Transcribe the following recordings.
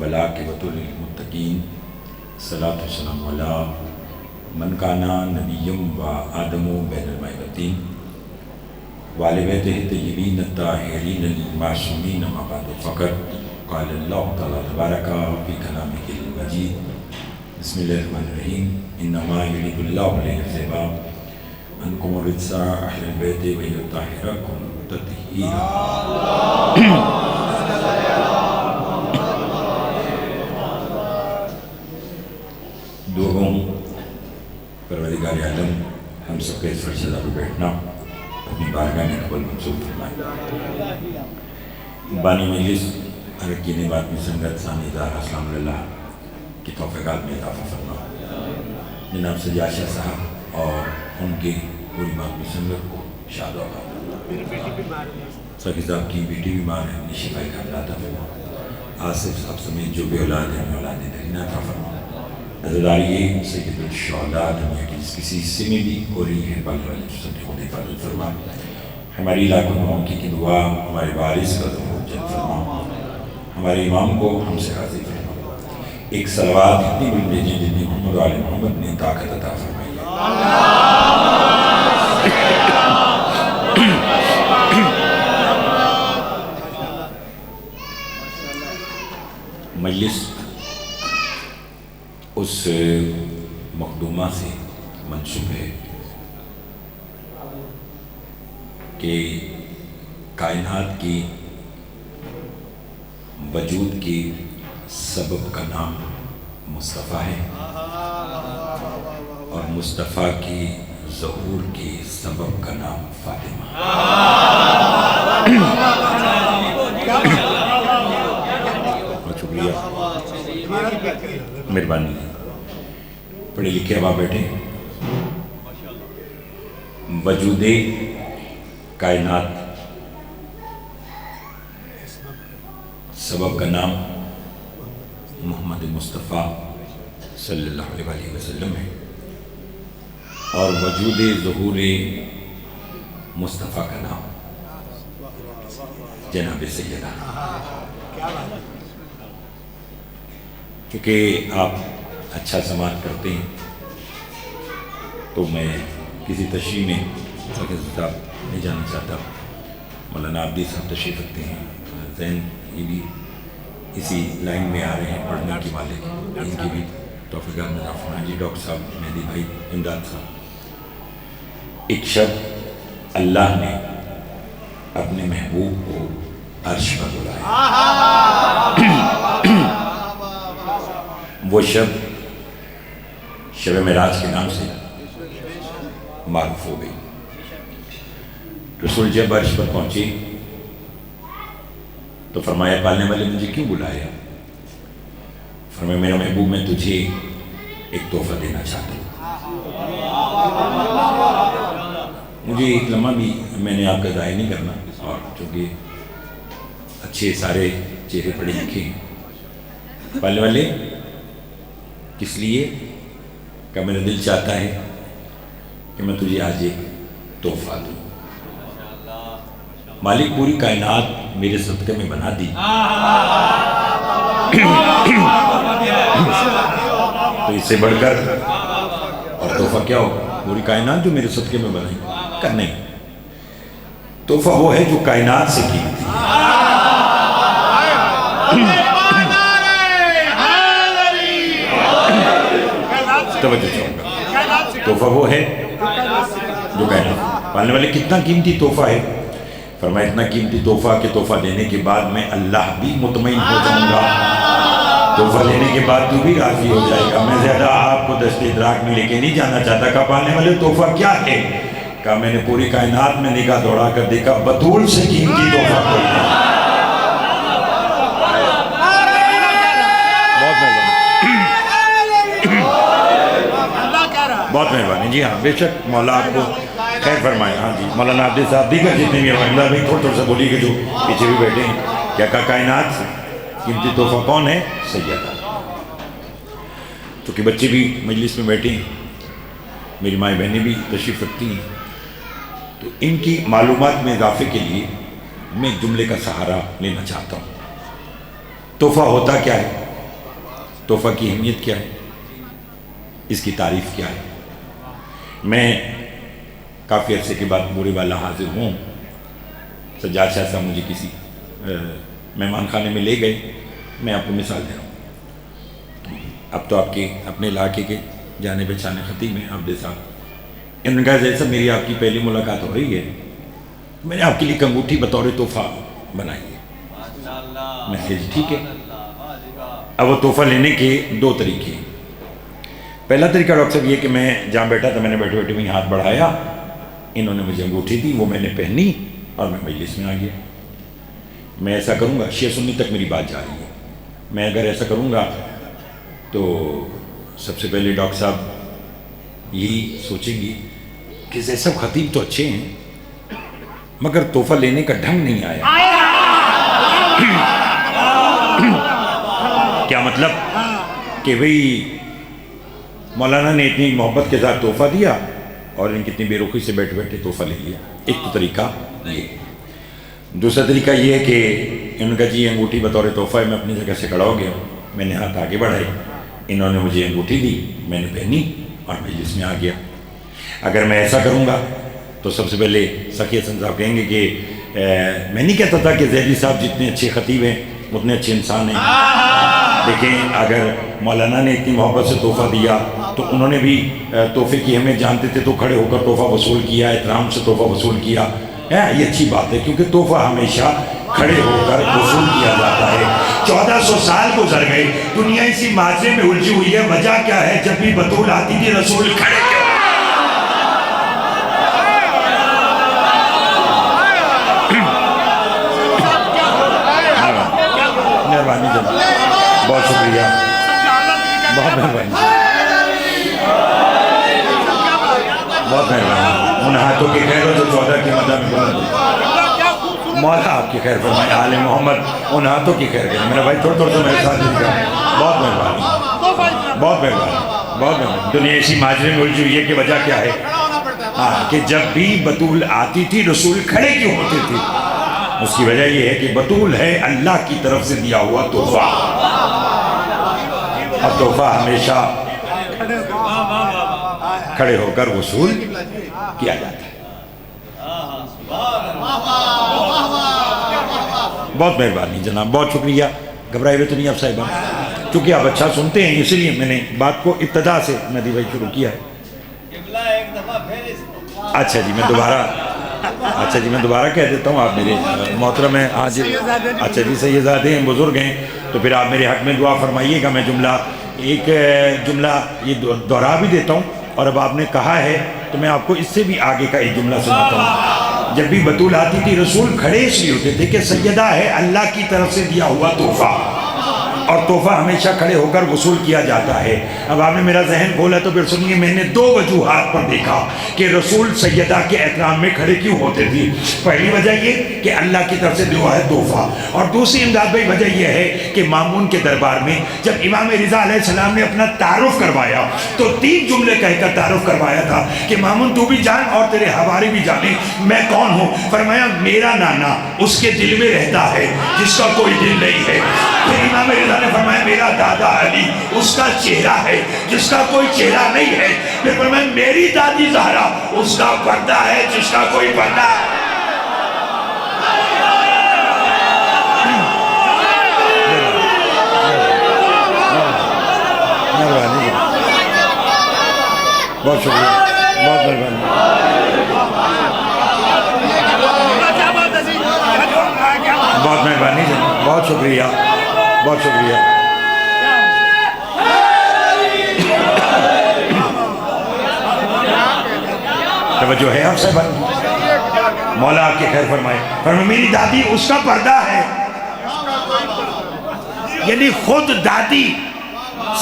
والعاقبۃ للمتقین الصلاۃ والسلام علی من کانا نبی و آدم بین المائبتین وآل بیتہ الطیبین الطاہرین المعصومین اما بعد فقط قال اللہ تعالیٰ تبارک فی کلامہ المجید بسم اللہ الرحمن الرحیم انما یرید اللہ لیذہب عنکم الرجس اہل البیت ویطہرکم تطہیرا۔ دوم پروردگار عالم ہم سب کے اس فرشتہ پر بیٹھنا اپنی بارگاہ میں قبول منظور فرمائے۔ بانی مجلس ارکین باطنی سنگت ثانی اظہار السلام اللہ کی توفیقات میں اضافہ فرما۔ جناب سجاد شاہ صاحب اور ان کی پوری باطنی سنگت کو شاد و آباد۔ ساقی صاحب کی بیٹی بیمار ہے، انہیں شفائی کا عطا فرما۔ آصف صاحب سمیت جو بھی اولاد ہیں اولاد دینہ عطا فرما۔ نظرداری سید الشہداء دنیا کی جس کسی حصے میں بھی ہو رہی ہے پالنے والے صدقوں نے حفاظت فرما۔ ہماری علاقوں کی دعا ہمارے وارث کا ظہور جل فرما۔ ہمارے امام کو ہم سے راضی فرما۔ ایک صلوات اتنی بن بھیجیں جتنی محمد و آل محمد نے طاقت عطا فرمائی۔ مجلس اس مخدومہ سے منسوب ہے کہ کائنات کی وجود کی سبب کا نام مصطفیٰ ہے اور مصطفیٰ کی ظہور کی سبب کا نام فاطمہ۔ بہت شکریہ، مہربانی۔ پڑھے لکھے اب آپ بیٹھے۔ وجود کائنات سبب کا نام محمد مصطفیٰ صلی اللہ علیہ وسلم ہے اور وجود ظہور مصطفیٰ کا نام جناب سیدہ۔ کیونکہ آپ اچھا سماعت کرتے ہیں تو میں کسی تشریح میں صاحب نہیں جانا چاہتا۔ مولانا عابدی صاحب تشریف رکھتے ہیں، ذہن یہ بھی اسی لائن میں آ رہے ہیں پڑھنے کی مالک، ان کی بھی توفیقات میں اضافہ فرمائیں۔ جی ڈاکٹر صاحب، مہدی بھائی، امداد صاحب۔ ایک شب اللہ نے اپنے محبوب کو عرش پر بلایا۔ وہ شب شب معراج کے نام سے معروف ہو گئی۔ رسول جب عرش پر پہنچے تو فرمایا پالنے والے مجھے کیوں بلایا؟ فرمایا میرا محبوب میں تجھے ایک تحفہ دینا چاہتا ہوں۔ مجھے ایک لمحہ بھی میں نے آپ کا ضائع نہیں کرنا، اور چونکہ اچھے سارے چہرے پڑھے لکھے ہیں۔ پالنے والے کس لیے کہ میرا دل چاہتا ہے کہ میں تجھے آج ایک تحفہ دوں۔ مالک پوری کائنات میرے صدقے میں بنا دی تو اس سے بڑھ کر اور تحفہ کیا ہوگا؟ پوری کائنات جو میرے صدقے میں بنائی کر نہیں، تحفہ وہ ہے جو کائنات سے قیمتی ہے۔ توجہ چاہوں گا، تحفہ وہ ہے جو کائنات۔ پالنے والے کتنا قیمتی تحفہ ہے؟ فرمایا اتنا قیمتی تحفہ کہ تحفہ دینے کے بعد میں اللہ بھی مطمئن ہو جاؤں گا، تحفہ لینے کے بعد تو بھی راضی ہو جائے گا۔ میں زیادہ آپ کو دست ادراک میں لے کے نہیں جانا چاہتا کہ پالنے والے تحفہ کیا ہے؟ کہ میں نے پوری کائنات میں نگاہ دوڑا کر دیکھا بطول سے قیمتی تحفہ کوئی نہیں۔ بہت مہربانی۔ جی ہاں، بے شک مولا آپ کو خیر فرمائے۔ ہاں جی، مولانا عابدی صاحب دیگر جتنے بھی ہیں، اللہ بھائی تھوڑا سا بولیے کہ جو پیچھے بھی بیٹھے ہیں، کیا کہا کائنات سے قیمتی تحفہ کون ہے؟ سیدہ۔ چونکہ بچے بھی مجلس میں بیٹھے ہیں، میری مائیں بہنیں بھی تشریف رکھتی ہیں، تو ان کی معلومات میں اضافے کے لیے میں ایک جملے کا سہارا لینا چاہتا ہوں۔ تحفہ ہوتا کیا ہے؟ تحفہ کی اہمیت کیا ہے، اس کی تعریف کیا ہے۔ میں کافی عرصے کے بعد بورے والا حاضر ہوں۔ سجاد شاہ صاحب مجھے کسی مہمان خانے میں لے گئے، میں آپ کو مثال دے رہا ہوں۔ اب تو آپ کے اپنے علاقے کے جانے پہچانے خطیب ہیں عبد صاحب، انہوں نے کہا جیسا میری آپ کی پہلی ملاقات ہو رہی ہے، میں نے آپ کے لیے ایک انگوٹھی بطور تحفہ بنائی ہے۔ میں نے کہا جی ٹھیک ہے۔ اب وہ تحفہ لینے کے دو طریقے ہیں۔ پہلا طریقہ ڈاکٹر صاحب یہ کہ میں جہاں بیٹھا تھا میں نے بیٹھے بیٹھے وہیں ہاتھ بڑھایا، انہوں نے مجھے انگوٹھی دی، وہ میں نے پہنی اور میں مجلس میں آ گیا۔ میں ایسا کروں گا، شیعہ سنی تک میری بات جا رہی ہے، میں اگر ایسا کروں گا تو سب سے پہلے ڈاکٹر صاحب یہی سوچیں گی کہ جیسا خطیب تو اچھے ہیں مگر تحفہ لینے کا ڈھنگ نہیں آیا۔ کیا مطلب کہ بھئی مولانا نے اتنی محبت کے ساتھ تحفہ دیا اور ان کتنی بے رخی سے بیٹھے بیٹھے تحفہ لے لیا۔ ایک تو طریقہ یہ۔ دوسرا طریقہ یہ ہے کہ ان کا جی انگوٹھی بطور تحفہ ہے، میں اپنی جگہ سے کھڑا ہو گیا، میں نے ہاتھ آگے بڑھائی، انہوں نے مجھے انگوٹھی دی، میں نے پہنی اور مجلس میں آ گیا۔ اگر میں ایسا کروں گا تو سب سے پہلے سخی حسن صاحب کہیں گے کہ میں نہیں کہتا تھا کہ زہری صاحب جتنے اچھے خطیب ہیں اتنے اچھے انسان ہیں۔ دیکھیں اگر مولانا نے اتنی محبت سے تحفہ دیا تو انہوں نے بھی تحفے کی اہمیت جانتے تھے تو کھڑے ہو کر تحفہ وصول کیا، احترام سے تحفہ وصول کیا۔ یہ اچھی بات ہے کیونکہ تحفہ ہمیشہ کھڑے ہو کر وصول کیا جاتا ہے۔ 1400 سال گزر گئے، دنیا اسی معاشرے میں الجھی ہوئی ہے، وجہ کیا ہے؟ جب بھی بطول آتی تھی رسول کھڑے کیوں؟ مہربانی جناب، بہت شکریہ، بہت مہربانی، بہت مہربانی۔ ان ہاتھوں کی خیر ہو جو 14 کی مدد میں بلند، مولا آپ کی خیر فرمائے، آل محمد ان ہاتھوں کی خیر کریں۔ میرا بھائی تھوڑا تھوڑا سا میرے ساتھ دل کا، بہت مہربانی، بہت مہربانی، بہت مہربانی۔ دنیا اسی معاشرے میں الجھی ہوئی ہے کہ وجہ کیا ہے؟ کہ جب بھی بطول آتی تھی رسول کھڑے کیوں ہوتے تھے؟ اس کی وجہ یہ ہے کہ بطول ہے اللہ کی طرف سے دیا ہوا تحفہ، اور تحفہ ہمیشہ کھڑے ہو کر وصول کیا جاتا ہے۔ بہت مہربانی جناب، بہت شکریہ۔ گھبرائے ہوئے تو نہیں آپ صاحبان، چونکہ آپ اچھا سنتے ہیں اس لیے میں نے بات کو ابتدا سے ندی بھائی شروع کیا ہے۔ اچھا جی میں دوبارہ کہہ دیتا ہوں، آپ میرے محترم ہیں، ہاں جی، اچھا جی سیدزادے ہیں، بزرگ ہیں، تو پھر آپ میرے حق میں دعا فرمائیے گا۔ میں ایک جملہ یہ دہرا بھی دیتا ہوں، اور اب آپ نے کہا ہے تو میں آپ کو اس سے بھی آگے کا ایک جملہ سناتا ہوں۔ جب بھی بطول آتی تھی رسول کھڑے اس لیے ہوتے تھے کہ سیدہ ہے اللہ کی طرف سے دیا ہوا تحفہ، اور تحفہ ہمیشہ کھڑے ہو کر وصول کیا جاتا ہے۔ اب آپ نے میرا ذہن کھولا تو پھر سنیے، میں نے 2 وجوہات پر دیکھا کہ رسول سیدہ کے احترام میں کھڑے کیوں ہوتے تھے۔ پہلی وجہ یہ کہ اللہ کی طرف سے دیا ہے تحفہ، اور دوسری امداد بھائی وجہ یہ ہے کہ مامون کے دربار میں جب امام رضا علیہ السلام نے اپنا تعارف کروایا تو 3 جملے کہہ کر تعارف کروایا تھا کہ مامون تو بھی جان اور تیرے حواری بھی جانے میں کون ہوں۔ فرمایا میرا نانا اس کے دل میں رہتا ہے جس کا کوئی دل نہیں ہے۔ پھر امام رضا نے فرمایا میرا دادا علی اس کا چہرہ ہے جس کا کوئی چہرہ نہیں ہے۔ پھر فرمایا میری دادی زہرا اس کا پردہ ہے جس کا کوئی پردہ ہے۔ بہت شکریہ، بہت مہربانی، بہت مہربانی، بہت شکریہ، بہت شکریہ۔ توجہ ہے آپ صاحب، مولا آپ کی خیر فرمائے۔ فرمایا میری دادی اس کا پردہ ہے، یعنی خود دادی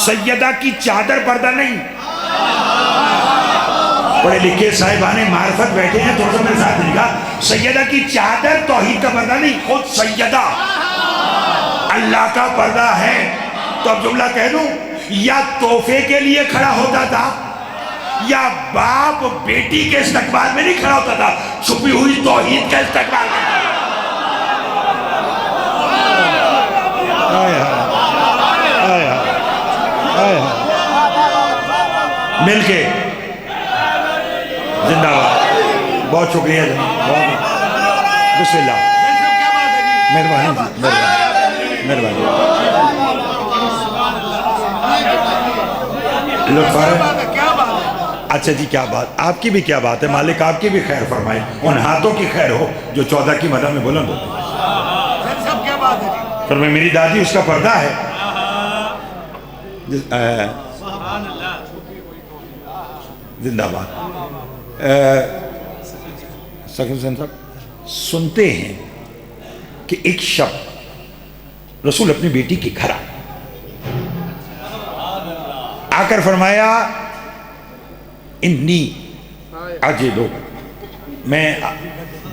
سیدہ کی چادر پردہ نہیں۔ پڑھے لکھے صاحبان معرفت بیٹھے ہیں، تھوڑا سا میرے ساتھ دیکھا، سیدہ کی چادر توحید کا پردہ نہیں، خود سیدہ اللہ کا پردہ ہے۔ تو اب جملہ کہہ دوں، یا تحفے کے لیے کھڑا ہوتا تھا یا باپ بیٹی کے استقبال میں نہیں کھڑا ہوتا تھا، چھپی ہوئی توحید کا استقبال میں۔ مل کے زندہ باد. بہت شکریہ جناب. بسم اللہ. مہربانی جی، مہربانی. لطف ہے. اچھا جی، کیا بات، آپ کی بھی کیا بات ہے. مالک آپ کی بھی خیر فرمائے، ان ہاتھوں کی خیر ہو جو 14 کی مدح میں بلند ہوتے ہیں. فرمائے میری دادی اس کا پردہ ہے. زندہ باد. سکر حسین صاحب سنتے ہیں کہ ایک شب رسول اپنی بیٹی کے گھر آ کر فرمایا انی اجدو. میں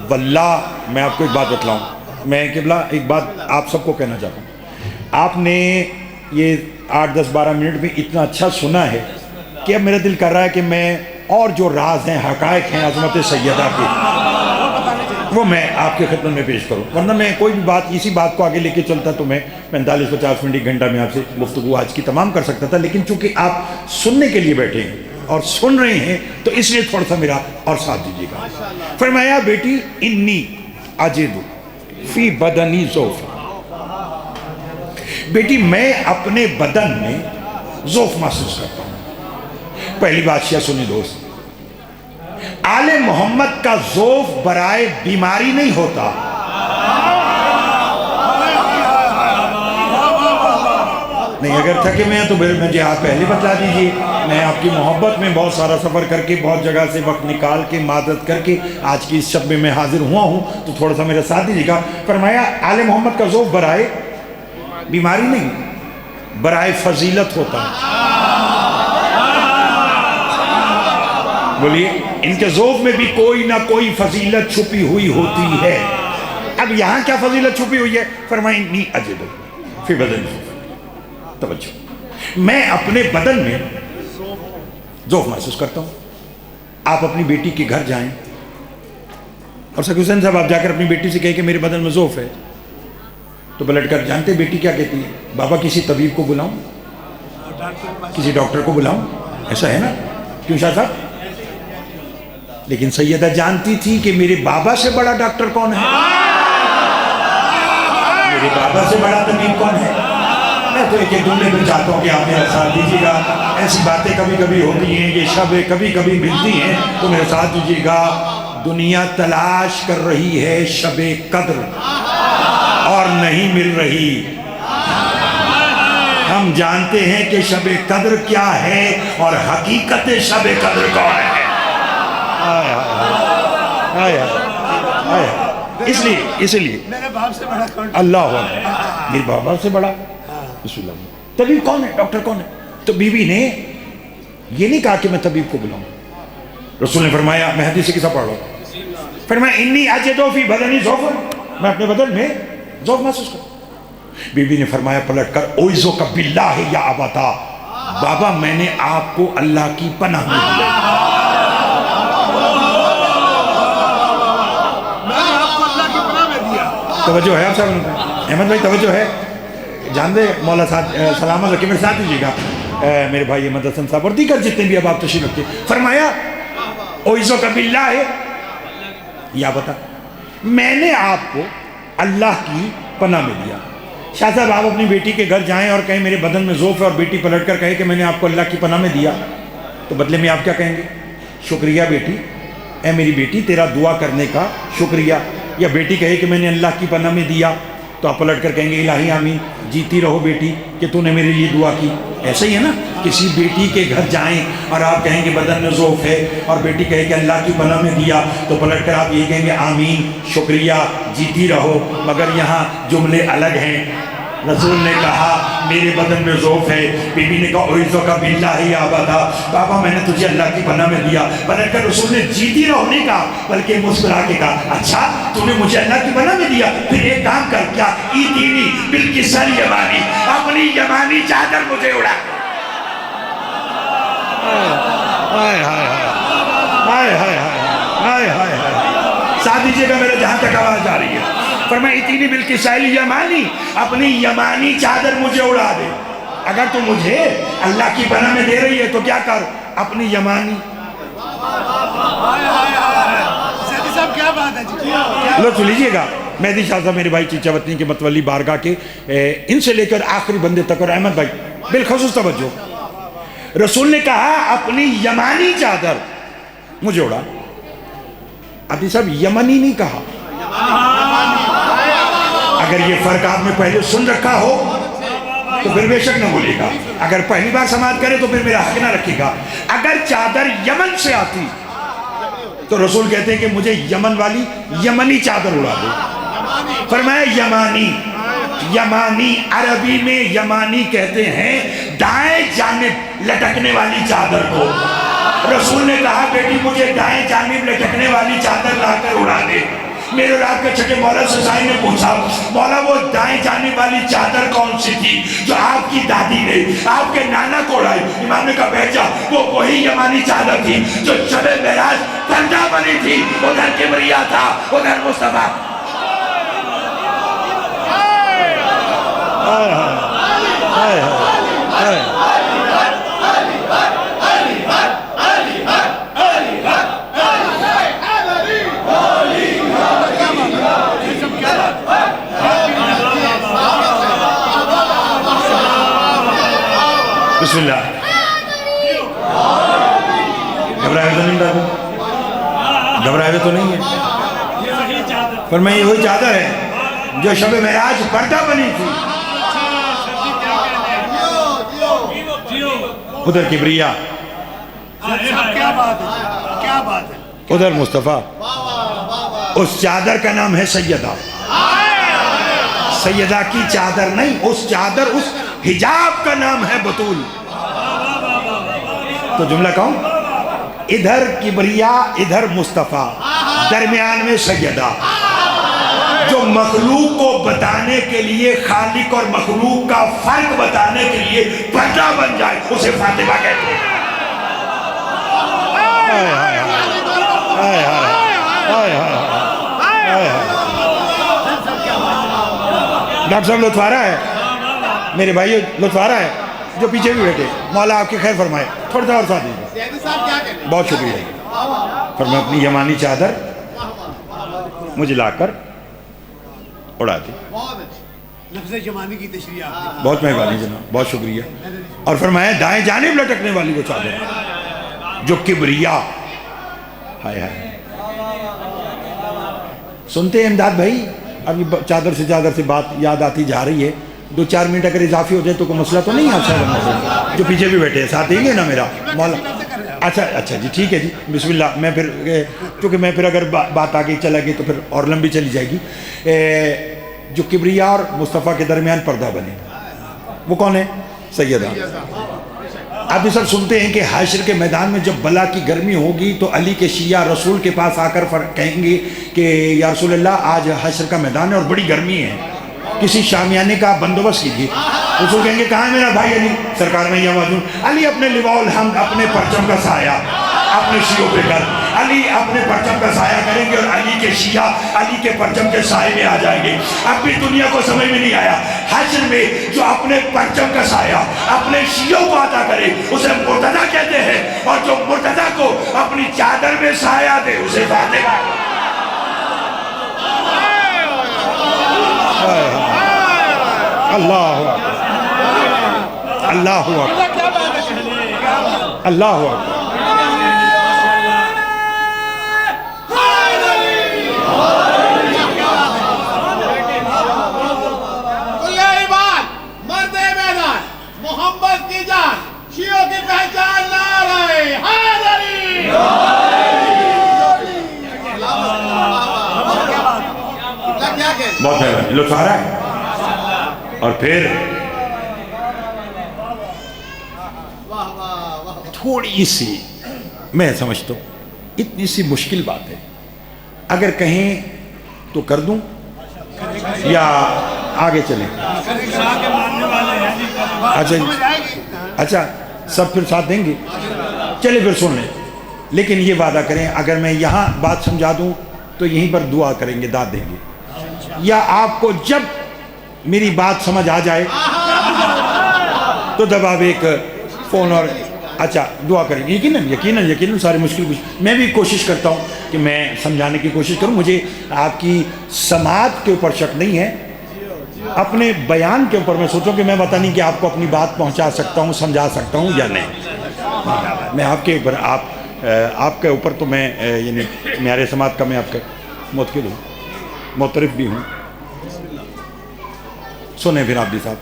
واللہ میں آپ کو ایک بات بتلاؤں. میں قبلہ ایک بات آپ سب کو کہنا چاہتا ہوں. آپ نے یہ 8-10-12 منٹ میں اتنا اچھا سنا ہے کہ اب میرا دل کر رہا ہے کہ میں اور جو راز ہیں، حقائق ہیں عظمت سیدہ کے، وہ میں آپ کے خدمت میں پیش کروں. ورنہ میں کوئی بھی بات، اسی بات کو آگے لے کے چلتا تو میں 45-50 منٹ 1 گھنٹہ میں آپ سے گفتگو آج کی تمام کر سکتا تھا. لیکن چونکہ آپ سننے کے لیے بیٹھے ہیں اور سن رہے ہیں تو اس لیے تھوڑا سا میرا اور ساتھ دیجیے گا. فرمایا بیٹی انی اجدو فی بدنی ذوف. بیٹی میں اپنے بدن میں ذوف محسوس کرتا ہوں. پہلی بادشاہ سنی دوست، آل محمد کا ذوف برائے بیماری نہیں ہوتا. نہیں، اگر تھکے میں ہیں تو مجھے آپ پہلے بتلا دیجئے. میں آپ کی محبت میں بہت سارا سفر کر کے، بہت جگہ سے وقت نکال کے، معذرت کر کے آج کی اس شب میں حاضر ہوا ہوں، تو تھوڑا سا میرا ساتھ دیجئے گا. فرمایا آل محمد کا ذوف برائے بیماری نہیں، برائے فضیلت ہوتا ہے. بولیے، ان کے ذوف میں بھی کوئی نہ کوئی فضیلت چھپی ہوئی ہوتی ہے. اب یہاں کیا فضیلت چھپی ہوئی ہے؟ فرمائیں انی اجدو فی بدن. توجہ، میں اپنے بدن میں ذوف محسوس کرتا ہوں. آپ اپنی بیٹی کے گھر جائیں اور سکر حسین صاحب آپ جا کر اپنی بیٹی سے کہیں کہ میرے بدن میں ذوف ہے، تو پلٹ کر جانتے بیٹی کیا کہتی ہے؟ بابا کسی طبیب کو بلاؤں، کسی ڈاکٹر کو بلاؤں. ایسا ہے نا؟ کیوں شاہ صاحب؟ لیکن سیدہ جانتی تھی کہ میرے بابا سے بڑا ڈاکٹر کون ہے، میرے بابا سے بڑا طبیب کون ہے. میں تو ایک جملے پہ چاہتا ہوں کہ آپ میرا ساتھ دیجیے گا. ایسی باتیں کبھی کبھی ہوتی ہیں، یہ شب کبھی کبھی ملتی ہیں، تو میرا ساتھ دیجیے گا. دنیا تلاش کر رہی ہے شب قدر اور نہیں مل رہی. ہم جانتے ہیں کہ شب قدر کیا ہے اور حقیقت شب قدر کون ہے. اس لیے اللہ میرے بابا سے بڑا. طبیب کون ہے؟ ڈاکٹر کون ہے؟ تو بیوی نے یہ نہیں کہا کہ میں طبیب کو بلاؤں. رسول نے فرمایا، میں حدیث سے کسا پڑھ رہا ہوں، فرمایا انی اجدو فی بدنی ذوف. میں اپنے بدن میں ذوف محسوس کرتا ہوں. بیوی نے فرمایا پلٹ کر اوئذک باللہ یا ابتا. بابا میں نے آپ کو اللہ کی پناہ میں دیا. توجہ ہے آپ صاحب؟ احمد بھائی توجہ ہے؟ جان دے مولا صاحب سلامت رکھے، میرے ساتھ دیجیے گا میرے بھائی احمد حسن صاحب اور دیگر جتنے بھی اب آپ تشریف رکھتے. فرمایا اوئذک باللہ یا بتا، میں نے آپ کو اللہ کی پناہ میں دیا. شاہ صاحب آپ اپنی بیٹی کے گھر جائیں اور کہیں میرے بدن میں ذوف ہے، اور بیٹی پلٹ کر کہے کہ میں نے آپ کو اللہ کی پناہ میں دیا، تو بدلے میں آپ کیا کہیں گے؟ شکریہ بیٹی، اے میری بیٹی تیرا دعا کرنے کا شکریہ. یا بیٹی کہے کہ میں نے اللہ کی پناہ میں دیا، تو آپ پلٹ کر کہیں گے الہی آمین، جیتی رہو بیٹی کہ تو نے میرے لیے دعا کی. ایسا ہی ہے نا؟ کسی بیٹی کے گھر جائیں اور آپ کہیں کہ بدن میں ذوف ہے اور بیٹی کہے کہ اللہ کی پناہ میں دیا، تو پلٹ کر آپ یہ کہیں گے آمین، شکریہ، جیتی رہو. مگر یہاں جملے الگ ہیں. رسول نے کہا میرے بدن میں ذوف ہے، بی بی نے کہا اوئذک باللہ یا ابتا، بابا میں نے تجھے اللہ کی پناہ میں دیا. پلٹ کر رسول نے جیتی رہو نہیں کہا بلکہ مسکرا کے کہا اچھا تو نے مجھے اللہ کی پناہ میں دیا، پھر ایک کام کر، کیا ایتینی بالکسل یمانی، اپنی یمانی چادر مجھے اڑا. ساتھ دیجیے گا میرے جہاں تک آواز آ رہی ہے. فرمایا اتنی بالکسل یمانی، اپنی یمانی چادر مجھے اڑا دے. اگر تو مجھے اللہ کی پناہ میں دے رہی ہے تو کیا کر اپنی یمانی لطف لیجئے گا مہدی شاہ صاحب میرے بھائی چیچا وطنی کے متولی بارگاہ کے ان سے لے کر آخری بندے تک اور احمد بھائی بالخصوص توجہ رسول نے کہا اپنی یمانی چادر مجھے اڑا عبدی صاحب یمنی نہیں کہا اگر یہ فرق آپ نے پہلے سن رکھا ہو تو پھر بے شک نہ بولے گا اگر پہلی بار سماعت کرے تو پھر میرا حق نہ رکھے گا اگر چادر یمن سے آتی تو رسول کہتے ہیں کہ مجھے یمن والی یمنی چادر اڑا دے فرمایا یمانی یمانی عربی میں یمانی کہتے ہیں دائیں جانب لٹکنے والی چادر کو رسول نے کہا بیٹی مجھے دائیں جانب لٹکنے والی چادر لا کر اڑا دے میرے رات کے چھٹے مولا سسائی نے پوچھا مولا وہ دائیں جانب والی چادر کون سی تھی جو آپ کی دادی نے آپ کے نانا کو اڑائی امام نے کہا بیٹھ جا وہ وہی یمانی چادر تھی جو شب معراج پردہ بنی تھی ادھر کبریا تھا ادھر مصطفیٰ بسم اللہ گھبرائے تو نہیں ڈاکو گھبرائے تو نہیں ہے فرمایا یہ وہی چادر ہے جو شب معراج پردہ بنی تھی ادھر کبریا ادھر مصطفیٰ اس چادر کا نام ہے سیدہ سیدہ کی چادر نہیں اس چادر اس حجاب کا نام ہے بطول تو جملہ کہوں ادھر کبریا ادھر مصطفیٰ درمیان میں سیدہ جو مخلوق کو بتانے کے لیے خالق اور مخلوق کا فرق بتانے کے لیے پردہ بن جائے اسے فاطمہ کہتے ہیں ڈاکٹر صاحب لطف آ رہا ہے میرے بھائی لطف آ رہا ہے جو پیچھے بھی بیٹھے مولا آپ کی خیر فرمائے تھوڑا سا اور ساتھ دیجیے بہت شکریہ فرمایا اپنی یمانی چادر مجھے لا کر اڑا دی لفظ یمانی کی تشریح بہت مہربانی جناب بہت شکریہ اور فرمایا دائیں جانب لٹکنے والی وہ چادر جو کبریا ہائے ہائے سنتے ہیں امداد بھائی ابھی چادر سے بات یاد آتی جا رہی ہے 2-4 منٹ اگر اضافی ہو جائے تو کوئی مسئلہ تو نہیں آپ جو پیچھے بھی بیٹھے ہیں ساتھ دیں گے نا میرا مولا اچھا جی ٹھیک ہے جی بسم اللہ میں پھر چونکہ میں پھر اگر بات آگے چلا گئی تو پھر اور لمبی چلی جائے گی جو کبریا اور مصطفیٰ کے درمیان پردہ بنے وہ کون ہے سیدہ آپ یہ سب سنتے ہیں کہ حشر کے میدان میں جب بلا کی گرمی ہوگی تو علی کے شیعہ رسول کے پاس آ کر کہیں گے کہ یا رسول اللہ آج حشر کا میدان ہے اور بڑی گرمی ہے کسی شامیانے کا بندوبست کیجیے رسول کہیں گے کہاں ہے میرا بھائی علی سرکار میں یہ موجود علی اپنے لواء الحمد اپنے پرچم کا سایہ اپنے شیعوں پہ کر علی اپنے پرچم کا سایہ کریں گے اور علی کے شیعہ علی کے پرچم کے سائے میں آ جائیں گے اب بھی دنیا کو سمجھ میں نہیں آیا حشر میں جو اپنے پرچم کا سایہ اپنے شیعوں کو عطا کرے اسے مرتضیٰ کہتے ہیں اور جو مرتضیٰ کو اپنی چادر میں سایہ دے اسے فاطمہ اللہ اللہ اللہ محمد کی جان شیعوں کی پہچان نعرہ حیدری بہت ہے لطف آ رہا ہے اور پھر تھوڑی سی میں سمجھتا ہوں اتنی سی مشکل بات ہے اگر کہیں تو کر دوں یا آگے چلیں اچھا سب پھر ساتھ دیں گے چلے پھر سن لیں لیکن یہ وعدہ کریں اگر میں یہاں بات سمجھا دوں تو یہیں پر دعا کریں گے داد دیں گے یا آپ کو جب میری بات سمجھ آ جائے تو جب آپ ایک فون اور اچھا دعا کریں گے، یقیناً سارے مشکل میں بھی کوشش کرتا ہوں کہ میں سمجھانے کی کوشش کروں. مجھے آپ کی سماعت کے اوپر شک نہیں ہے، اپنے بیان کے اوپر میں سوچوں کہ میں پتہ نہیں کہ آپ کو اپنی بات پہنچا سکتا ہوں، سمجھا سکتا ہوں یا نہیں. میں آپ کے اوپر آپ کے اوپر تو میں یعنی معیار سماعت کا میں آپ کا متقل ہوں، معترف بھی ہوں. سنیں پھر آپ بھی صاحب،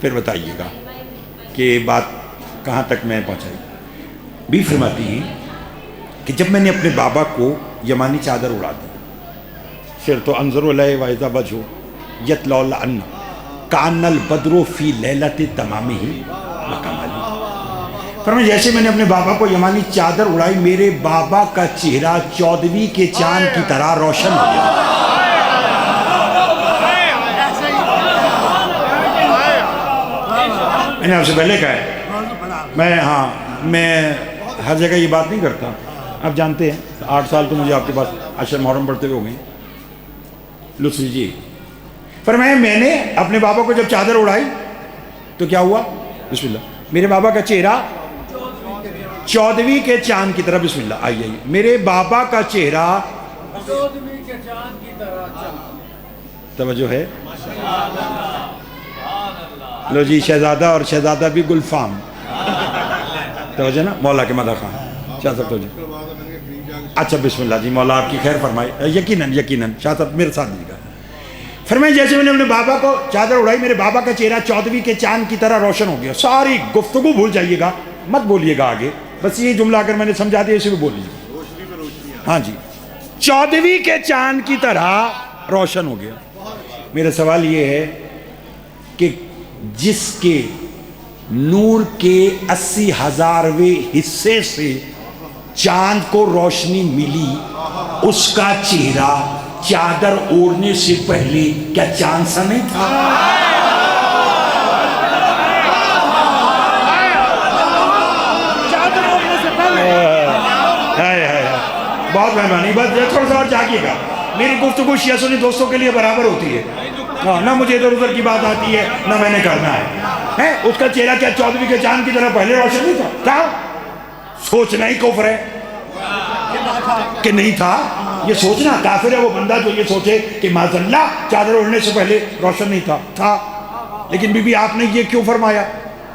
پھر بتائیے گا کہ بات کہاں تک میں پہنچائی. بھی فرماتی ہیں کہ جب میں نے اپنے بابا کو یمانی چادر اڑا دی، پھر تو انظر علیہ وَإِذَا بَجْهُ یتلو العن کان البدر فی لیلۃ تمامہ وکمالہ. فرمایا جیسے میں نے اپنے بابا کو یمانی چادر اڑائی، میرے بابا کا چہرہ 14ویں کے چاند کی طرح روشن ہو گیا. میں نے آپ سے پہلے کہا ہے، میں ہر جگہ یہ بات نہیں کرتا. آپ جانتے ہیں 8 سال تو مجھے آپ کے پاس عشر محرم پڑھتے ہوئے ہو گئے. لطف لیجیے. فرمایا میں نے اپنے بابا کو جب چادر اڑائی تو کیا ہوا؟ بسم اللہ. میرے بابا کا چہرہ 14ویں کے چاند کی طرح، بسم اللہ آئیے، میرے بابا کا چہرہ 14ویں کے چاند کی طرح. توجہ ہے. لو جی، شہزادہ اور شہزادہ بھی گلفام. توجہ نا، مولا کے مدح خان شاہ صاحب. توجہ. اچھا بسم اللہ جی، مولا آپ کی خیر فرمائے. یقیناً شاہ صاحب میرے ساتھ دیجیے گا. فرمایا جیسے میں نے اپنے بابا کو چادر اڑائی، میرے بابا کا چہرہ 14ویں کے چاند کی طرح روشن ہو گیا. ساری گفتگو بھول جائیے گا، مت بولیے گا آگے، بس یہ جملہ اگر میں نے سمجھا دیا اسے بھی بول لیجیے. ہاں جی، 14ویں کے چاند کی طرح روشن ہو گیا. میرا سوال یہ ہے کہ جس کے نور کے 80,000ویں حصے سے چاند کو روشنی ملی، اس کا چہرہ چادر اوڑھنے سے پہلے کیا چاند سا نہیں تھا؟ چادر اوڑھنے سے پہلے. بہت مہربانی. بس تھوڑا سا اور جاگیے گا. میری گفتگو شیعہ سنی دوستوں کے لیے برابر ہوتی ہے، نہ مجھے ادھر ادھر کی بات آتی ہے نہ میں نے کرنا ہے. اس کا چہرہ کیا 14ویں کے چاند کی طرح پہلے روشن نہیں تھا؟ سوچنا ہی کفر ہے کہ نہیں تھا. یہ سوچنا کافر ہے وہ بندہ جو یہ سوچے کہ معاذ اللہ چادر اوڑھنے سے پہلے روشن نہیں تھا. لیکن بی بی آپ نے یہ کیوں فرمایا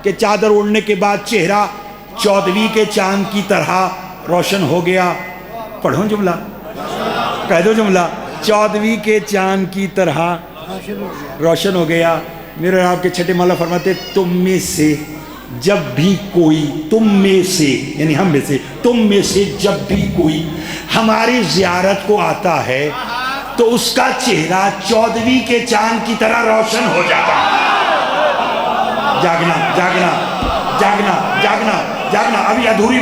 کہ چادر اوڑھنے کے بعد چہرہ 14ویں کے چاند کی طرح روشن ہو گیا؟ پڑھو جملہ، کہہ دو جملہ. 14ویں کے چاند کی طرح روشن ہو گیا. میرے آپ کے چھٹے مولا فرماتے تم میں سے جب بھی کوئی، تم میں سے یعنی ہم میں سے، تم میں سے جب بھی کوئی ہماری زیارت کو آتا ہے تو اس کا چہرہ 14ویں کے چاند کی طرح روشن ہو جاتا ہے. جاگنا جاگنا جاگنا جاگنا جاگنا. ابھی ادھوری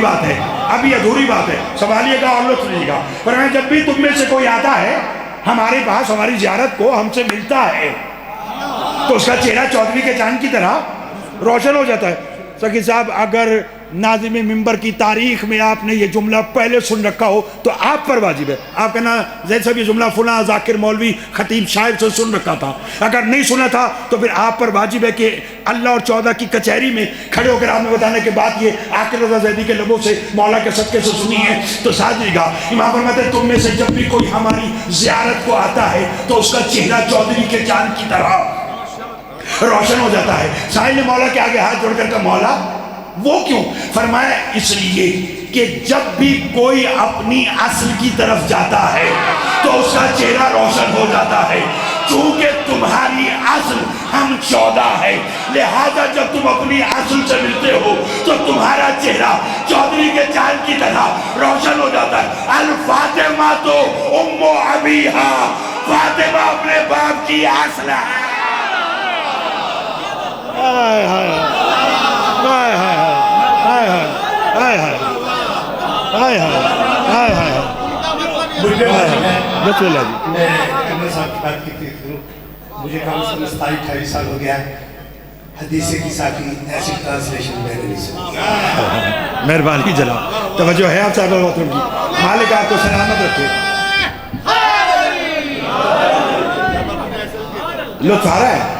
بات ہے، سنبھالیے گا اور لطف لیجیے گا. پر میں جب بھی تم میں سے کوئی آتا ہے ہمارے پاس، ہماری زیارت کو ہم سے ملتا ہے تو اس کا چہرہ 14ویں کے چاند کی طرح روشن ہو جاتا ہے. سخی صاحب اگر ناظم ممبر کی تاریخ میں آپ نے یہ جملہ پہلے سن رکھا ہو تو آپ پر واجب ہے. آپ کہنا زید صاحب یہ جملہ فلاں ذاکر مولوی خطیب شاعر سے سن رکھا تھا. اگر نہیں سنا تھا تو پھر آپ پر واجب ہے کہ اللہ اور 14 کی کچہری میں کھڑے ہو کر آپ نے بتانے کے بعد یہ عاقل رضا زیدی کے لبوں سے مولا کے صدقے سے سنی ہے تو ساتھ دیجیے گا. امام فرماتے ہیں تم میں سے جب بھی کوئی ہماری زیارت کو آتا ہے تو اس کا چہرہ 14ویں کے چاند کی طرح روشن ہو جاتا ہے. سائل نے مولا کے آگے ہاتھ جوڑ کر کہا مولا وہ کیوں؟ فرمایا اس لیے کہ جب بھی کوئی اپنی اصل کی طرف جاتا ہے تو اس کا چہرہ روشن ہو جاتا ہے. چونکہ تمہاری اصل ہم 14 ہے، لہذا جب تم اپنی اصل سے ملتے ہو تو تمہارا چہرہ 14ویں کے چاند کی طرح روشن ہو جاتا ہے. الفاطمہ تو ام ابیہا، فاطمہ اپنے باپ کی اصل ہے. مجھے کم سے کم 27-28 سال ہو گیا حدیث کی ساتھی ایسی ٹرانسلیشن میں نہیں سنی. مہربانی جناب، توجہ ہے آپ صاحب محترم کی. مالک آپ کو سلامت رکھے. لطف آ رہا ہے؟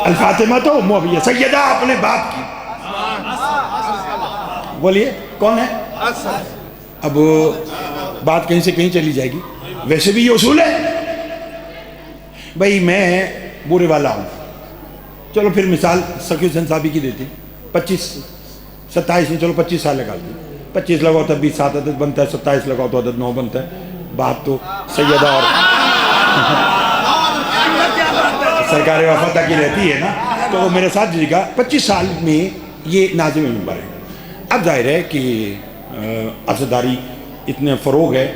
الفاطمہ تو ام ابیہ، سیدہ اپنے باپ کی. بولیے کون ہے؟ اب بات کہیں سے کہیں چلی جائے گی. ویسے بھی یہ اصول ہے بھئی، میں بورے والا ہوں، چلو پھر مثال سخی حسین صاحبی کی دیتے ہیں. 27 میں چلو 25 سال لگا دی، 25 لگاؤ تب بھی 7 عدد بنتا ہے، 27 لگاؤ تو عدد 9 بنتا ہے. بات تو سیدہ اور سرکار وفادہ کی رہتی ہے نا. تو وہ میرے ساتھ جی گا 25 سال میں یہ ناظم منبر ہے. اب ظاہر ہے کہ عرصداری اتنے فروغ ہے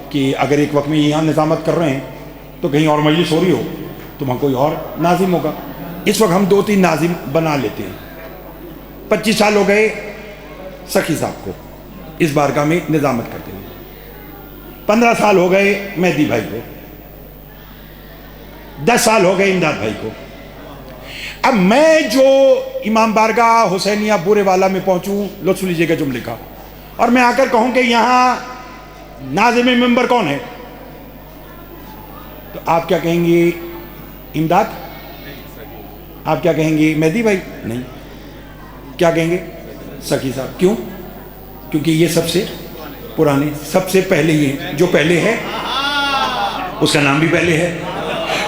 کہ اگر ایک وقت میں یہاں نظامت کر رہے ہیں تو کہیں اور مجلس ہو رہی ہو تو وہاں کوئی اور ناظم ہوگا. اس وقت ہم 2-3 ناظم بنا لیتے ہیں. 25 سال ہو گئے سخی صاحب کو اس بارگاہ میں نظامت کرتے ہیں. 15 سال ہو گئے مہدی بھائی کو. 10 سال ہو گئے امداد بھائی کو. اب میں جو امام بارگاہ حسینیہ بورے والا میں پہنچوں، لطف لیجیے گا جملے کا، اور میں آ کر کہوں کہ یہاں ناظم منبر کون ہے، تو آپ کیا کہیں گے؟ امداد. آپ کیا کہیں گے؟ مہدی بھائی. نہیں، کیا کہیں گے؟ سخی صاحب. کیوں؟ کیونکہ یہ سب سے پرانے، سب سے پہلے. یہ جو پہلے ہے اس کا نام بھی پہلے ہے.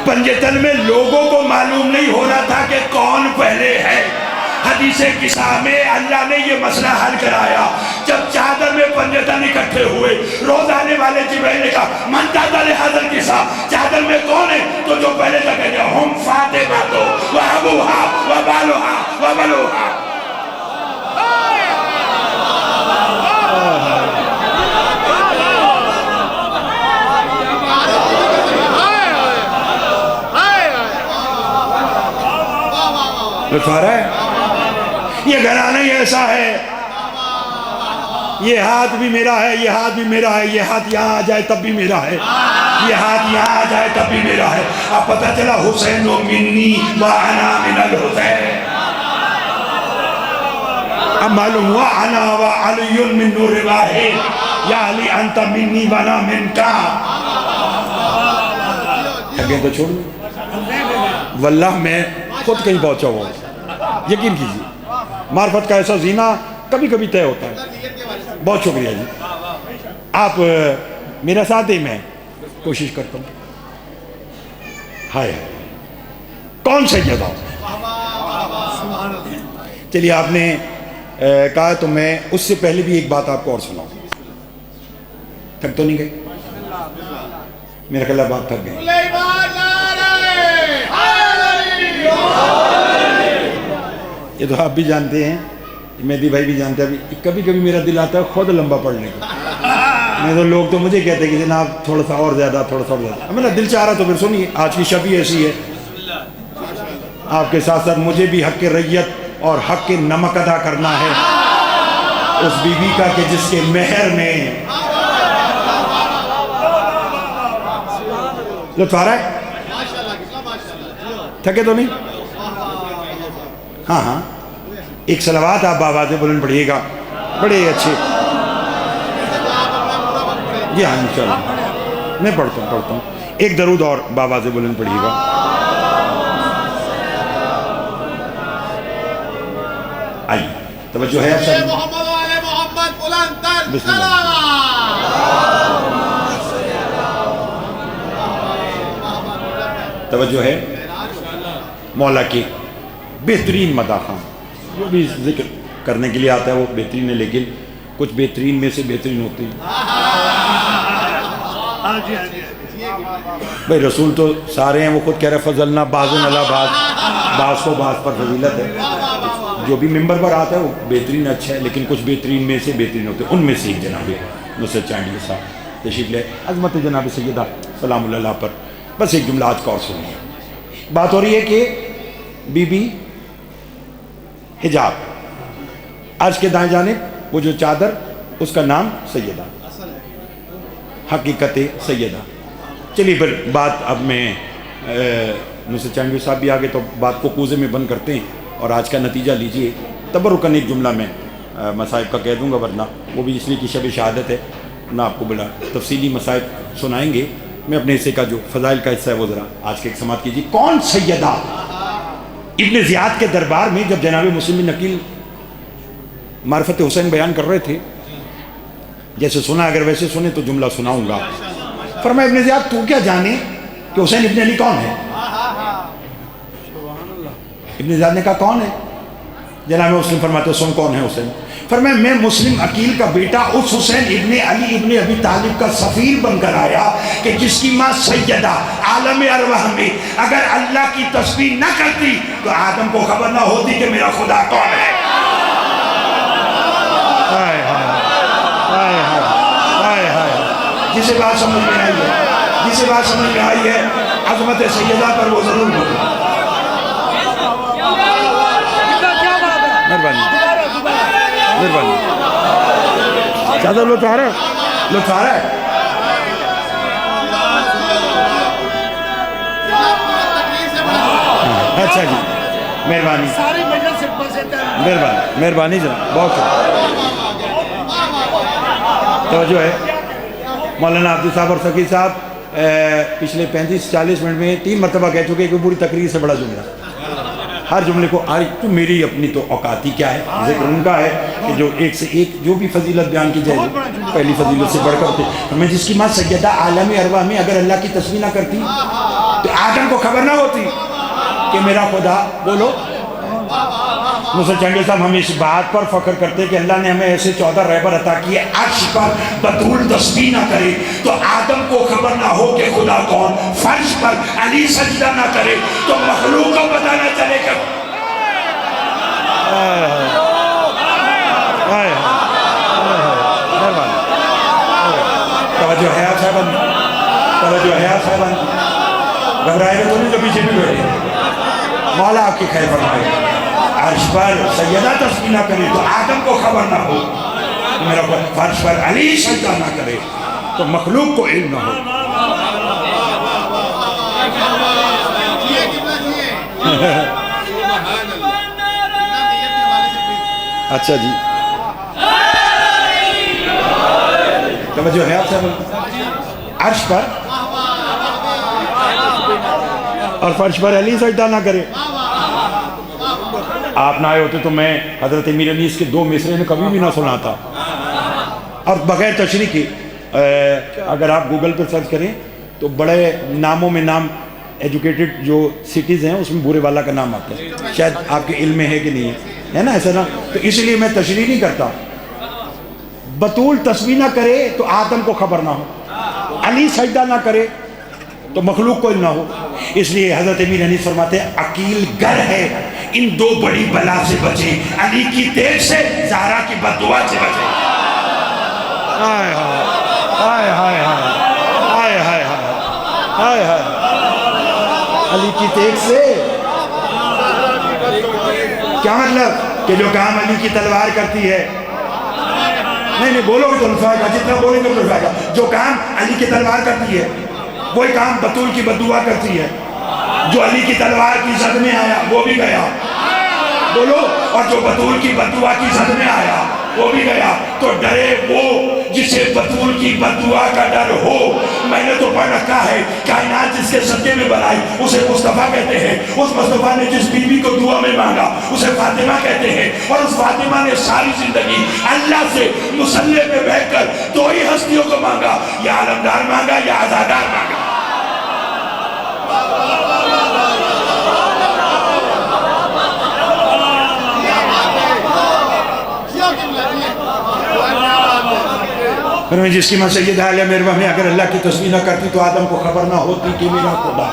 پنجتن میں لوگوں کو معلوم نہیں ہو رہا تھا کہ کون پہلے ہے. حدیث قصہ میں اللہ نے یہ مسئلہ حل کرایا. جب چادر میں پنجتن اکٹھے ہوئے، روز آنے والے جبرائیل نے کہا من تعدل حاضر قصہ، چادر میں کون ہے؟ تو جو پہلے تک ہے ہم فاطمہ تو و ابوہا و بالوہا و بلوہا. یہ گھرانہ ہی ایسا ہے، یہ ہاتھ بھی میرا ہے، یہ ہاتھ بھی میرا ہے، یہ ہاتھ یہاں آ جائے تب بھی میرا ہے، یہ ہاتھ یہاں آ جائے تب بھی میرا ہے. اب پتہ چلا حسین و منی و انا من الحسین. اب معلوم ہوا انا و علی من نور واحد یا علی انت منی و انا منکا. اگیں تو چھوڑ دوں، واللہ میں خود کہیں پہنچا ہوا ہوں. یقین کیجیے معرفت کا ایسا زینہ کبھی کبھی طے ہوتا ہے. بہت شکریہ جی. آپ میرا ساتھ دیں، میں کوشش کرتا ہوں. ہائے کون سیدہ؟ چلیے آپ نے کہا تو میں اس سے پہلے بھی ایک بات آپ کو اور سناؤں. تھک تو نہیں گئے؟ میرا خیال بات تھک گئی. یہ تو آپ بھی جانتے ہیں، مہدی بھائی بھی جانتے ہیں. کبھی کبھی میرا دل آتا ہے خود لمبا پڑھنے کو. میں تو لوگ تو مجھے کہتے ہیں کہ جناب تھوڑا سا اور زیادہ، تھوڑا سا اور زیادہ. میرا دل چاہ رہا تو پھر سنیے. آج کی شب ہی ایسی ہے، آپ کے ساتھ ساتھ مجھے بھی حق ریت اور حق نمک ادا کرنا ہے اس بی بی کا کہ جس کے مہر میں لطف آ رہا ہے. تھکے تو نہیں؟ ہاں ہاں، ایک صلوات آپ آواز بلند پڑھیے گا، بڑے اچھے. جی ہاں انشاءاللہ میں پڑھتا ہوں. ایک درود اور بآواز بلند پڑھیے گا. آئیے توجہ ہے آپ سب. محمد و آل محمد بلند تر بسم اللہ. توجہ ہے. مولا کی بہترین مداحاں جو بھی ذکر کرنے کے لیے آتا ہے وہ بہترین ہے، لیکن کچھ بہترین میں سے بہترین ہوتے ہیں. بھئی رسول تو سارے ہیں، وہ خود کہہ رہے فضلنا بعضن علی بعض، بعض کو بعض پر فضیلت ہے. جو بھی ممبر پر آتا ہے وہ بہترین اچھا ہے، لیکن کچھ بہترین میں سے بہترین ہوتے ہیں. ان میں سے ایک جناب نصرت چانڈی صاحب تشریف لے. عظمت جناب سیدہ سلام اللہ پر بس ایک جملہ آج کا اور سنیں. بات ہو رہی ہے کہ بی بی حجاب، عرش کے دائیں جانب وہ جو چادر اس کا نام سیدہ، حقیقت سیدہ. چلیے پھر بات اب میں نصرت چانڈی صاحب بھی آگے تو بات کو کوزے میں بند کرتے ہیں اور آج کا نتیجہ لیجئے. تبرکن ایک جملہ میں مصائب کا کہہ دوں گا، ورنہ وہ بھی اس لیے کہ شب شہادت ہے نہ آپ کو بلا تفصیلی مصائب سنائیں گے. میں اپنے حصے کا جو فضائل کا حصہ ہے وہ ذرا آج کے ایک سماعت کیجیے. کون سیدہ؟ ابن زیاد کے دربار میں جب جناب مسلم بن عقیل معرفت حسین بیان کر رہے تھے، جیسے سنا، اگر ویسے سنے تو جملہ سناؤں گا. فرمایا ابن زیاد تو کیا جانے کہ حسین ابن علی کون ہے؟ ابن زیاد نے کہا کون ہے؟ جناب مسلم فرماتے سن کون ہے حسین؟ فرمایا میں مسلم عقیل کا بیٹا اس حسین ابن علی ابن ابی طالب کا سفیر بن کر آیا کہ جس کی ماں سیدہ عالم ارواح میں اگر اللہ کی تسبیح نہ کرتی تو آدم کو خبر نہ ہوتی کہ میرا خدا کون ہے. ہائے ہائے ہائے ہائے ہائے. جسے بات سمجھ میں آئی ہے، جسے بات سمجھ میں آئی ہے عظمت سیدہ پر وہ ضرور بولے. مہربانی مہربانی. زیادہ لطف آ رہا ہے، لطف آ رہا ہے. اچھا جی مہربانی مہربانی مہربانی جناب، بہت توجہ ہے. مولانا عبدی صاحب اور سکی صاحب پچھلے 35-40 منٹ میں 3 مرتبہ کہہ چکے کہ پوری تقریر سے بڑا جملہ، ہر جملے کو تو میری اپنی تو اوقات ہی کیا ہے، ذکر ان کا ہے کہ جو ایک سے ایک جو بھی فضیلت بیان کی جائے پہلی فضیلت سے بڑھ کر تھے. میں جس کی ماں سیدہ عالم ارواح میں اگر اللہ کی تسبیح نہ کرتی تو آدم کو خبر نہ ہوتی کہ میرا خدا، بولو مصر چنگل صاحب، ہم اس بات پر فخر کرتے ہیں کہ اللہ نے ہمیں ایسے 14 رہبر عطا کیے. عرش پر بطول تسبیح نہ کرے تو آدم کو خبر نہ ہو کہ خدا کون. فرش پر علی سجدہ نہ کرے تو مخلوق کو پتہ نہ چلے کہ توجہ ہے آپ صاحبان، توجہ ہے آپ صاحبان. گھبرائے گا تو نہیں جو پیچھے بھی بیٹھے. مولا آپ کی خیر فرمائے. عرش پر سیدہ تسبیح نہ کرے تو آدم کو خبر نہ ہو کہ میرا فرش پر علی سجدہ نہ کرے تو مخلوق کو علم نہ ہو. اچھا جی توجہ ہے آپ صاحب. عرش پر اور فرش پر علی سجدہ نہ کرے. آپ نہ آئے ہوتے تو میں حضرت امیر انیس کے 2 مصرے نے کبھی بھی نہ سنا تھا. اور بغیر تشریح کے اگر آپ گوگل پر سرچ کریں تو بڑے ناموں میں نام ایجوکیٹڈ جو سٹیز ہیں اس میں بورے والا کا نام آتا ہے. شاید آپ کے علم میں ہے کہ نہیں ہے نا ایسا نا. تو اس لیے میں تشریح نہیں کرتا. بطول تسبیح نہ کرے تو آدم کو خبر نہ ہو، علی سجدہ نہ کرے تو مخلوق کو علم نہ ہو. اس لیے حضرت امیر انیس فرماتے ہیں عقیل گر ہے ان 2 بڑی بلا سے بچے، علی کی تیغ سے، زہرا کی بددعا سے بچے. ہائے ہائے ہائے ہائے ہائے ہائے ہائے. علی کی تیغ سے کیا مطلب کہ جو کام علی کی تلوار کرتی ہے، نہیں بولو گے تو لطف آئے گا، جتنا بولیں گے تو لطف آئے گا. جو کام علی کی تلوار کرتی ہے وہی کام بطول کی بددعا کرتی ہے. جو علی کی تلوار کی زد میں آیا وہ بھی گیا، بولو. اور جو بطول کی بددعا کی زد میں آیا وہ بھی گیا. تو ڈرے وہ جسے بطول کی بددعا کا ڈر ہو. میں نے تو پڑھ رکھا ہے کائنات جس کے صدقے میں بنائی اسے مصطفیٰ کہتے ہیں. اس مصطفیٰ نے جس بیوی کو دعا میں مانگا اسے فاطمہ کہتے ہیں. اور اس فاطمہ نے ساری زندگی اللہ سے مصلی پہ بیٹھ کر 2 ہی ہستیوں کو مانگا، یا عالمدار مانگا یا عزادار مانگا. میں جس کی ماں سیدہ عالم ارواح میں اگر اللہ کی تسبیح نہ کرتی تو آدم کو خبر نہ ہوتی کہ میرا خدا.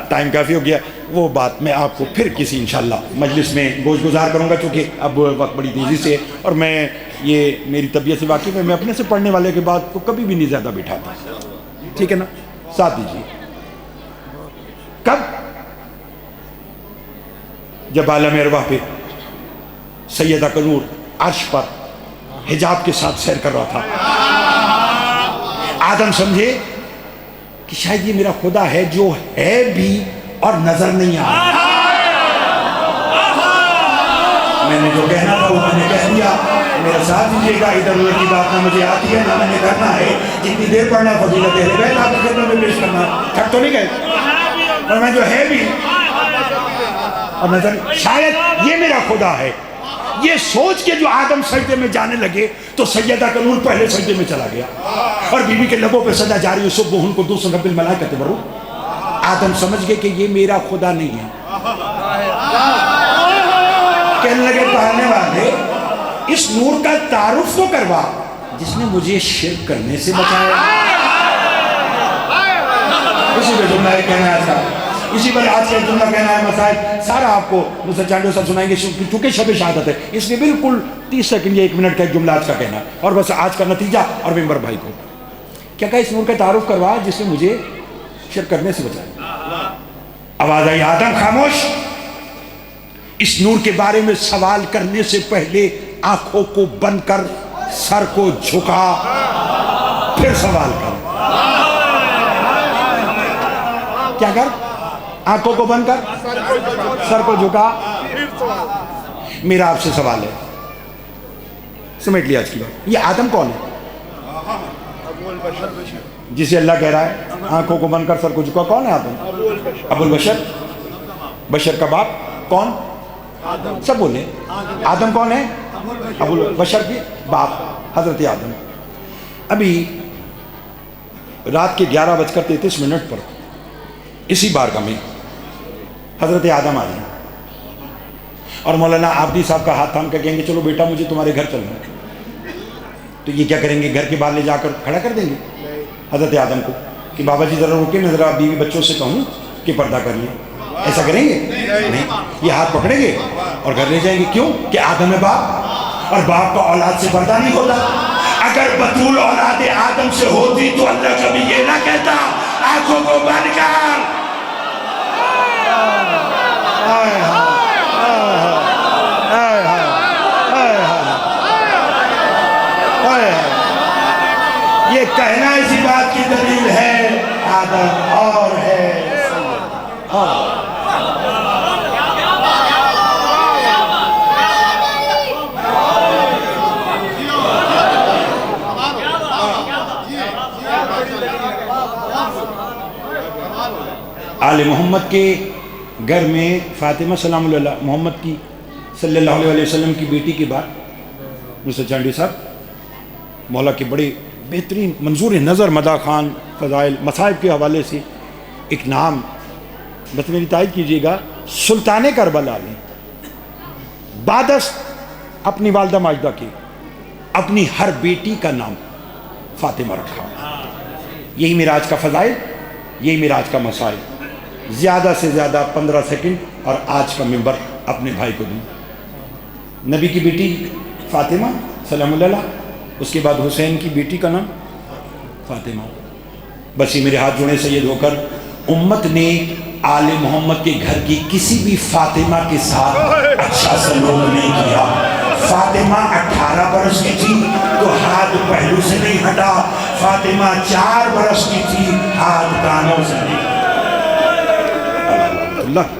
ٹائم کافی ہو گیا، وہ بات میں آپ کو پھر کسی انشاءاللہ مجلس میں گوش گزار کروں گا کیونکہ اب وقت بڑی تیزی سے، اور میں یہ میری طبیعت سے واقف ہے، میں اپنے سے پڑھنے والے کے بعد کو کبھی بھی نہیں زیادہ بٹھاتا. ٹھیک ہے نا، ساتھ دیجیے. کب؟ جب عالم ارواح پہ سیدہ کا نور عرش پر حجاب کے ساتھ سیر کر رہا تھا. آدم سمجھے کہ شاید یہ میرا خدا ہے جو ہے بھی اور نظر نہیں آ رہا. میں نے جو کہنا تھا وہ میں نے کہہ دیا. میرا ساتھ دیجیے گا، ادھر ادھر کی بات نہ مجھے آتی ہے نہ میں نے کرنا ہے. جتنی دیر پڑھنا فضیلت اہل بیت آپ کے خدمت میں پیش کرنا. تھک تو نہیں گئے؟ اور میں جو ہے بھی اور نظر شاید یہ میرا خدا ہے. یہ سوچ کے جو آدم سجدے میں جانے لگے تو سیدہ کا نور پہلے سجدے میں چلا گیا اور بیوی کے لبوں پہ صدا جاری سبحان قدوس رب الملائکۃ والروح. آدم سمجھ گئے کہ یہ میرا خدا نہیں ہے. کہنے لگے پڑھنے والے اس نور کا تعارف تو کروا جس نے مجھے شرک کرنے سے بچایا. اسی پہ جملہ کہنا ہے تھا, اسی پر آج کا جملہ کہنا ہے. مسائل سارا آپ کو مستر چانڈو صاحب سنائیں گے چونکہ شب شہادت ہے, اس لیے بالکل 30 سیکنڈ یا 1 منٹ کا ایک جملہ آج کا کہنا ہے اور بس آج کا نتیجہ. اور ممبر بھائی کو کیا کہا, اس نور کا تعارف کروا جس نے مجھے شرک کرنے سے بچایا. آواز آئی آدم خاموش. اس نور کے بارے میں سوال کرنے سے پہلے آنکھوں کو بند کر, سر کو جھکا, پھر سوال کر. کیا کر؟ آنکھوں کو بند کر, سر کو جھکا. میرا آپ سے سوال ہے, سمیٹ لیا آج کی بات. یہ آدم کون ہے جسے اللہ کہہ رہا ہے آنکھوں کو بند کر سر کو جھکا؟ کون ہے آدم؟ ابو البشر, بشر کا باپ کون؟ سب بولے آدم کون ہے؟ ابو البشر کی باپ حضرت آدم. ابھی رات کے 11:33 پر اسی بارگاہ میں حضرت آدم آ جائیں اور مولانا عابدی صاحب کا ہاتھ تھام کے کہیں گے چلو بیٹا مجھے تمہارے گھر چلنا ہے. تو یہ کیا کریں گے, گھر کے باہر لے جا کر کھڑا کر دیں گے حضرت آدم کو کہ بابا جی ذرا رکے, میں ذرا بیوی بچوں سے کہوں کہ پردہ کر لیں. ایسا کریں گے نہیں, یہ ہاتھ پکڑیں گے اور گھر لے جائیں گے. کیوں کہ آدم ہے باپ اور باپ کا اولاد سے پردہ نہیں ہوتا. اگر بطول اولاد آدم سے ہوتی تو اللہ کبھی یہ نہ کہتا آنکھوں کو بند کر. یہ کہنا اسی بات کی دلیل ہے آدم اور ہے آل محمد کے گھر میں فاطمہ سلام اللہ محمد کی صلی اللہ علیہ وسلم کی بیٹی کی بات مستر چانڈی صاحب مولا کے بڑے بہترین منظور نظر مداح خان فضائل مصائب کے حوالے سے ایک نام بس میری تائید کیجیے گا. سلطان کربلا نے بادست اپنی والدہ ماجدہ کی اپنی ہر بیٹی کا نام فاطمہ رکھا. یہی معراج کا فضائل, یہی معراج کا مسائل. زیادہ سے زیادہ 15 سیکنڈ اور آج کا ممبر اپنے بھائی کو دوں. نبی کی بیٹی فاطمہ سلام اللہ, اس کے بعد حسین کی بیٹی کا نام فاطمہ. بس یہ میرے ہاتھ جوڑے سید ہو کر امت نے آل محمد کے گھر کی کسی بھی فاطمہ کے ساتھ اچھا سلوک نہیں کیا. فاطمہ 18 برس کی تھی تو ہاتھ پہلو سے نہیں ہٹا. فاطمہ 4 برس کی تھی, ہاتھ کانوں سے نہیں. اللہ